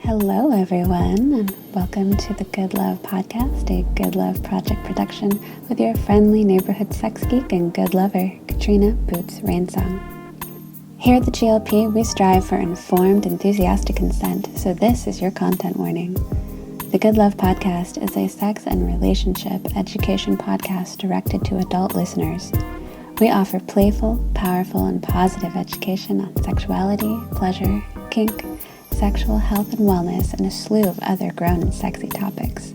Hello, everyone, and welcome to the Good Love Podcast, a Good Love Project production with your friendly neighborhood sex geek and good lover, Katrina Boots Rainsong. Here at the GLP, we strive for informed, enthusiastic consent, so this is your content warning. The Good Love Podcast is a sex and relationship education podcast directed to adult listeners. We offer playful, powerful, and positive education on sexuality, pleasure, kink, sexual health and wellness, and a slew of other grown and sexy topics.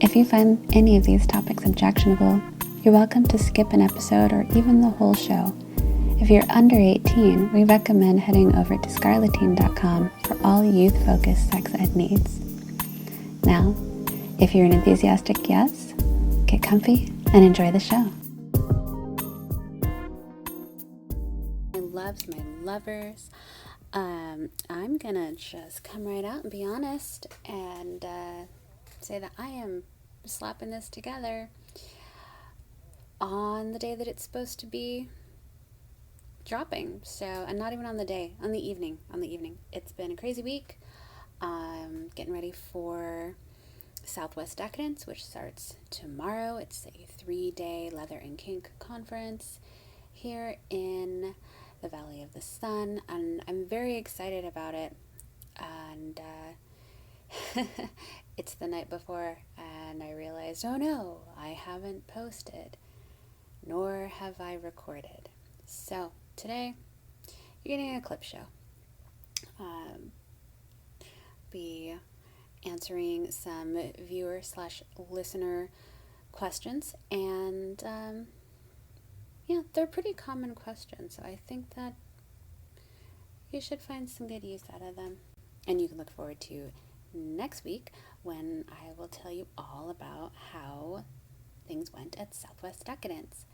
If you find any of these topics objectionable, you're welcome to skip an episode or even the whole show. If you're under 18, we recommend heading over to scarletine.com for all youth-focused sex ed needs. Now, if you're an enthusiastic yes, get comfy and enjoy the show. My loves, my lovers. I'm gonna just come right out and be honest and say that I am slapping this together on the day that it's supposed to be dropping. So, and not even on the day, on the evening. It's been a crazy week. Getting ready for Southwest Decadence, which starts tomorrow. It's a 3-day leather and kink conference here in the Valley of the Sun, and I'm very excited about it. And it's the night before, and I realized, oh no, I haven't posted, nor have I recorded. So today, you're getting a clip show. Be answering some viewer/listener questions, and yeah, they're pretty common questions, so I think that you should find some good use out of them. And you can look forward to next week when I will tell you all about how things went at Southwest Decadence.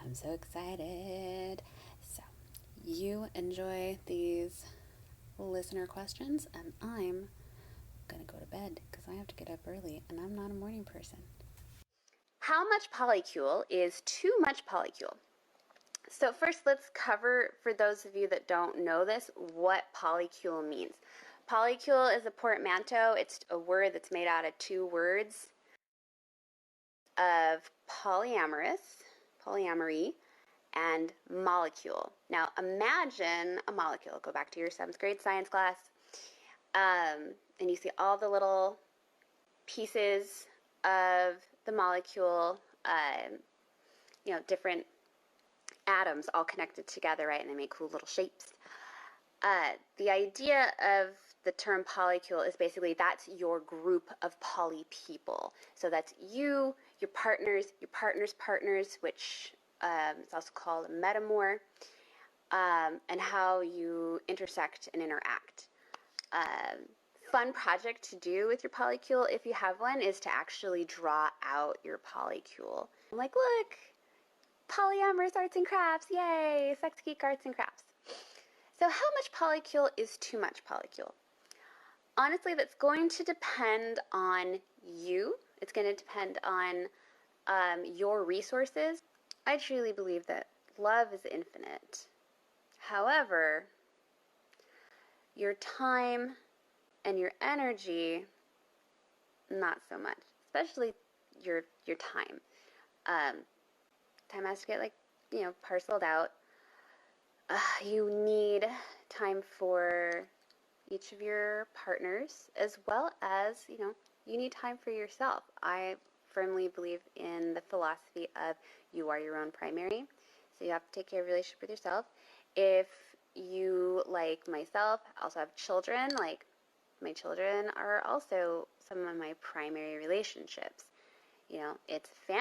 I'm so excited. So you enjoy these listener questions, and I'm going to go to bed because I have to get up early, and I'm not a morning person. How much polycule is too much polycule? So first, let's cover, for those of you that don't know this, what polycule means. Polycule is a portmanteau. It's a word that's made out of 2 words of polyamory, and molecule. Now, imagine a molecule. Go back to your 7th grade science class, and you see all the little pieces of the molecule, different atoms all connected together, right? And they make cool little shapes. The idea of the term polycule is basically that's your group of poly people. So that's you, your partners, partners, which is also called a metamor, and how you intersect and interact. Fun project to do with your polycule, if you have one, is to actually draw out your polycule. I'm like, look, polyamorous arts and crafts, yay, sex geek arts and crafts. So how much polycule is too much polycule? Honestly, that's going to depend on you. It's going to depend on your resources. I truly believe that love is infinite. However, your time and your energy, not so much, especially your time. Time has to get parceled out. You need time for each of your partners, as well as, you need time for yourself. I firmly believe in the philosophy of you are your own primary, so you have to take care of your relationship with yourself. If you, like myself, also have children, like my children are also some of my primary relationships.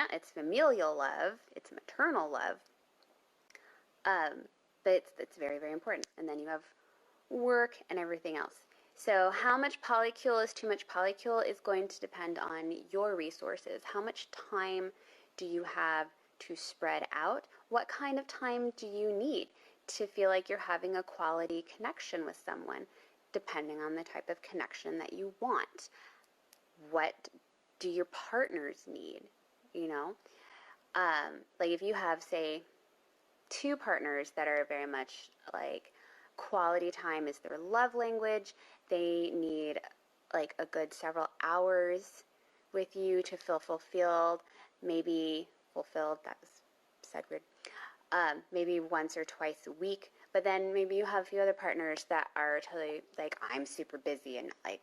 It's familial love, it's maternal love, but it's very, very important. And then you have work and everything else. So how much polycule is too much polycule is going to depend on your resources. How much time do you have to spread out? What kind of time do you need to feel like you're having a quality connection with someone, depending on the type of connection that you want? What do your partners need? Like if you have, say, 2 partners that are very much like quality time is their love language, they need like a good several hours with you to feel fulfilled, maybe fulfilled, that was said weird, maybe once or twice a week. But then maybe you have a few other partners that are totally like, I'm super busy and like,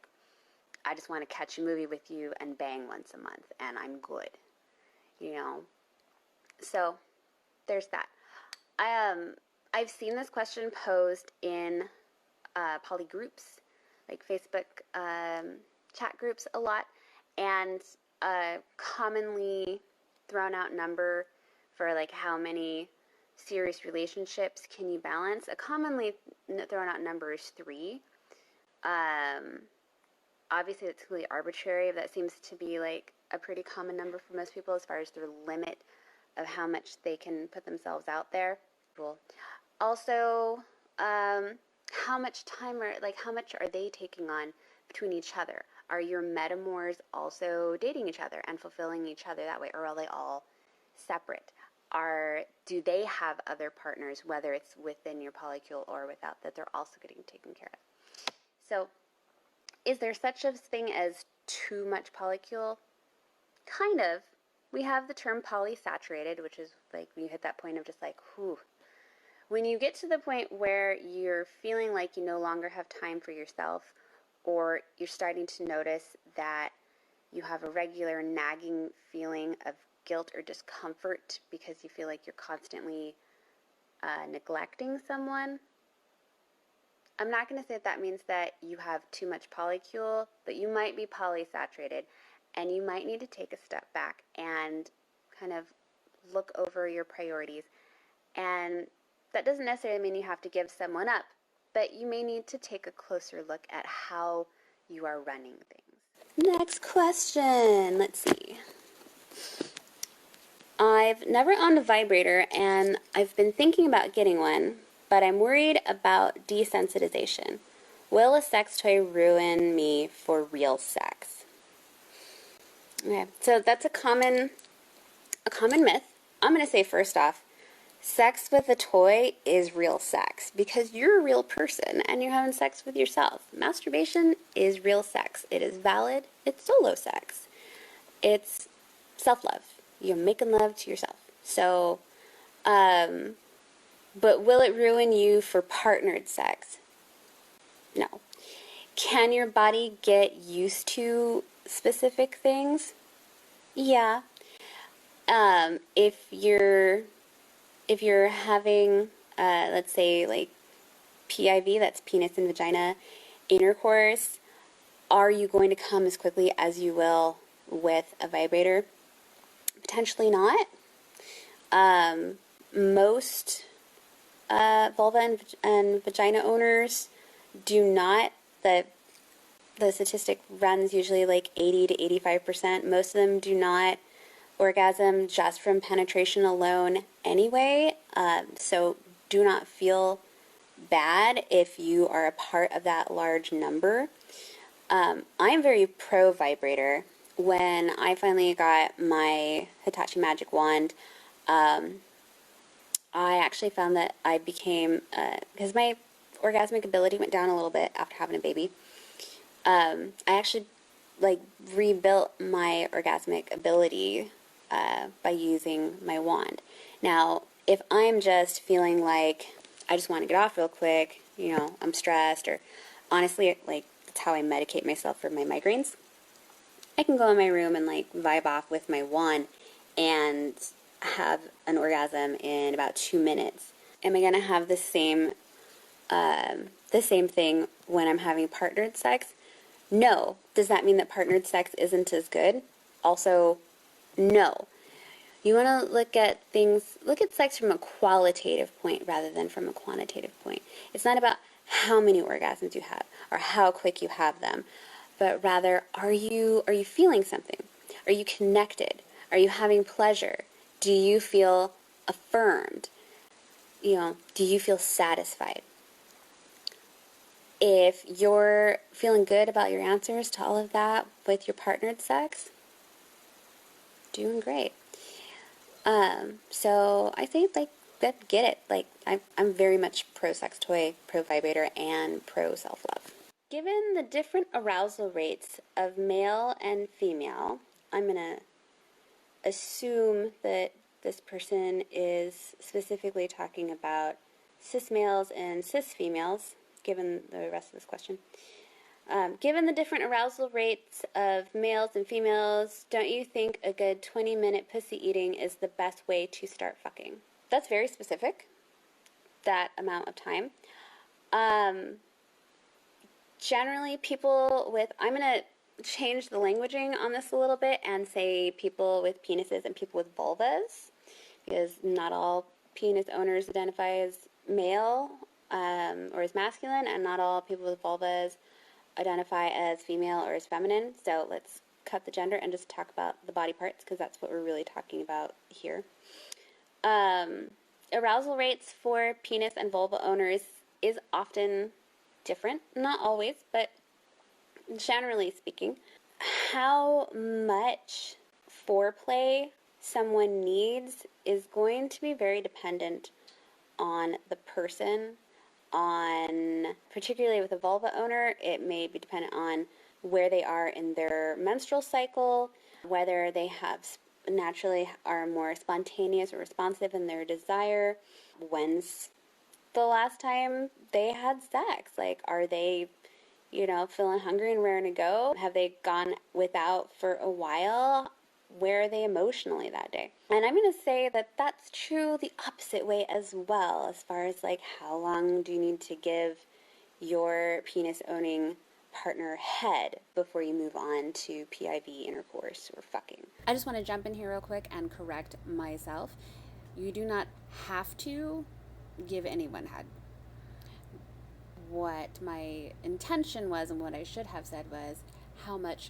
I just want to catch a movie with you and bang once a month and I'm good, you know? So there's that. I've seen this question posed in poly groups, like Facebook chat groups a lot, and a commonly thrown out number for like how many serious relationships can you balance. A commonly thrown out number is 3. Obviously it's completely arbitrary, but that seems to be like a pretty common number for most people as far as their limit of how much they can put themselves out there. Also, how much time how much are they taking on between each other? Are your metamors also dating each other and fulfilling each other that way, or are they all separate? Do they have other partners, whether it's within your polycule or without, that they're also getting taken care of? So, is there such a thing as too much polycule? Kind of. We have the term polysaturated, which is like when you hit that point of just like, whew. When you get to the point where you're feeling like you no longer have time for yourself, or you're starting to notice that you have a regular nagging feeling of guilt or discomfort because you feel like you're constantly neglecting someone, I'm not going to say that means that you have too much polycule, but you might be polysaturated, and you might need to take a step back and kind of look over your priorities. And that doesn't necessarily mean you have to give someone up, but you may need to take a closer look at how you are running things. Next question. Let's see. I've never owned a vibrator, and I've been thinking about getting one, but I'm worried about desensitization. Will a sex toy ruin me for real sex? Okay, so that's a common myth. I'm going to say first off, sex with a toy is real sex because you're a real person and you're having sex with yourself. Masturbation is real sex. It is valid. It's solo sex. It's self-love. You're making love to yourself. So, but will it ruin you for partnered sex? No. Can your body get used to specific things? Yeah. If you're having, let's say, like PIV, that's penis and vagina intercourse, are you going to come as quickly as you will with a vibrator? Potentially not. Most vulva and vagina owners do not. The statistic runs usually like 80 to 85%. Most of them do not orgasm just from penetration alone anyway. So do not feel bad if you are a part of that large number. I'm very pro vibrator. When I finally got my Hitachi Magic Wand, I actually found that I became, because my orgasmic ability went down a little bit after having a baby, I actually like rebuilt my orgasmic ability by using my wand. Now, if I'm just feeling like I just want to get off real quick, you know, I'm stressed, or honestly, like, that's how I medicate myself for my migraines, I can go in my room and like vibe off with my wand and have an orgasm in about 2 minutes. Am I going to have the same thing when I'm having partnered sex? No. Does that mean that partnered sex isn't as good? Also, no. You want to look at sex from a qualitative point rather than from a quantitative point. It's not about how many orgasms you have or how quick you have them, but rather, are you feeling something? Are you connected? Are you having pleasure? Do you feel affirmed? You know, do you feel satisfied? If you're feeling good about your answers to all of that with your partnered sex, doing great. So I think like that, get it. Like I'm very much pro sex toy, pro vibrator, and pro self-love. Given the different arousal rates of male and female, I'm going to assume that this person is specifically talking about cis males and cis females, given the rest of this question. Given the different arousal rates of males and females, don't you think a good 20-minute pussy eating is the best way to start fucking? That's very specific, that amount of time. Generally, people with, I'm going to change the languaging on this a little bit and say people with penises and people with vulvas, because not all penis owners identify as male or as masculine, and not all people with vulvas identify as female or as feminine. So let's cut the gender and just talk about the body parts, because that's what we're really talking about here. Arousal rates for penis and vulva owners is often different. Not always, but generally speaking. How much foreplay someone needs is going to be very dependent on the person, on, particularly with a vulva owner, it may be dependent on where they are in their menstrual cycle, whether they have naturally are more spontaneous or responsive in their desire, when's the last time they had sex, like, are they, feeling hungry and raring to go? Have they gone without for a while? Where are they emotionally that day? And I'm going to say that that's true the opposite way as well, as far as like how long do you need to give your penis owning partner head before you move on to PIV intercourse or fucking. I just want to jump in here real quick and correct myself. You do not have to give anyone head. What my intention was and what I should have said was how much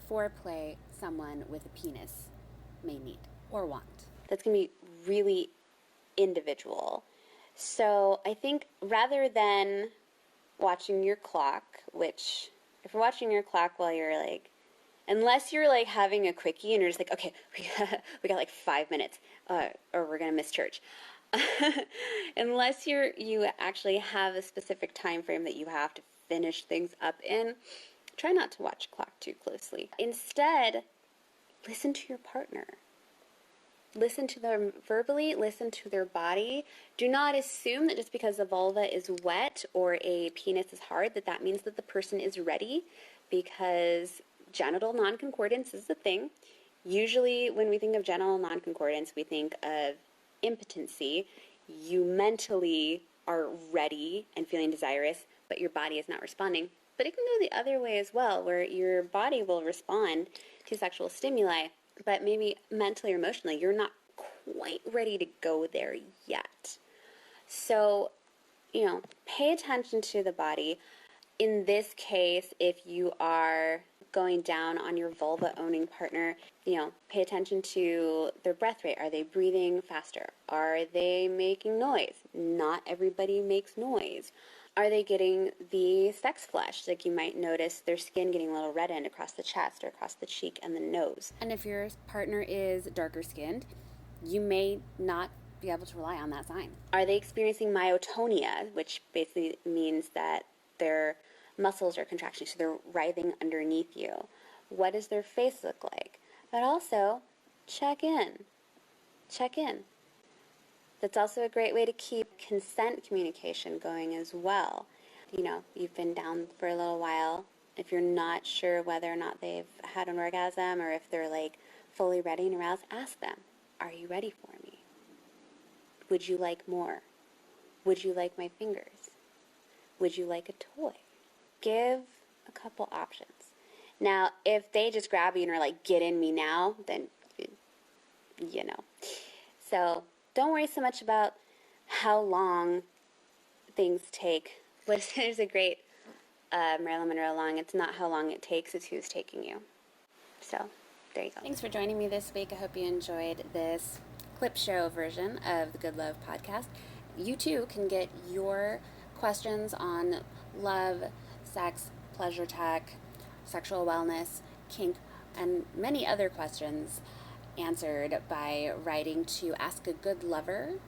foreplay someone with a penis may need or want. That's going to be really individual. So I think rather than watching your clock, which if you're watching your clock while you're like, unless you're like having a quickie and you're just like, okay, we got like 5 minutes or we're going to miss church. Unless you actually have a specific time frame that you have to finish things up in, try not to watch the clock too closely. Instead, listen to your partner. Listen to them verbally, listen to their body. Do not assume that just because a vulva is wet or a penis is hard that means that the person is ready, because genital non-concordance is the thing. Usually when we think of genital non-concordance, we think of impotency. You mentally are ready and feeling desirous, but your body is not responding. But it can go the other way as well, where your body will respond to sexual stimuli, but maybe mentally or emotionally, you're not quite ready to go there yet. So, pay attention to the body. In this case, if you are going down on your vulva-owning partner, pay attention to their breath rate. Are they breathing faster? Are they making noise? Not everybody makes noise. Are they getting the sex flush? Like, you might notice their skin getting a little reddened across the chest or across the cheek and the nose. And if your partner is darker skinned, you may not be able to rely on that sign. Are they experiencing myotonia, which basically means that their muscles are contracting, so they're writhing underneath you? What does their face look like? But also, check in. Check in. That's also a great way to keep consent communication going as well. You've been down for a little while. If you're not sure whether or not they've had an orgasm or if they're like fully ready and aroused, ask them, are you ready for me? Would you like more? Would you like my fingers? Would you like a toy? Give a couple options. Now, if they just grab you and are like, get in me now, then, So don't worry so much about how long things take. There's a great Marilyn Monroe line, it's not how long it takes, it's who's taking you. So, there you go. Thanks for joining me this week. I hope you enjoyed this clip show version of the Good Love podcast. You too can get your questions on love, sex, pleasure tech, sexual wellness, kink, and many other questions answered by writing to askagoodlover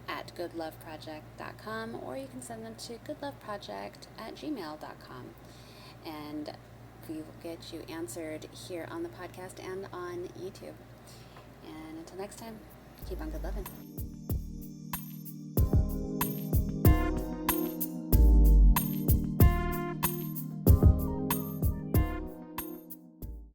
at goodloveproject.com, or you can send them to goodloveproject@gmail.com. And we will get you answered here on the podcast and on YouTube. And until next time, keep on good loving.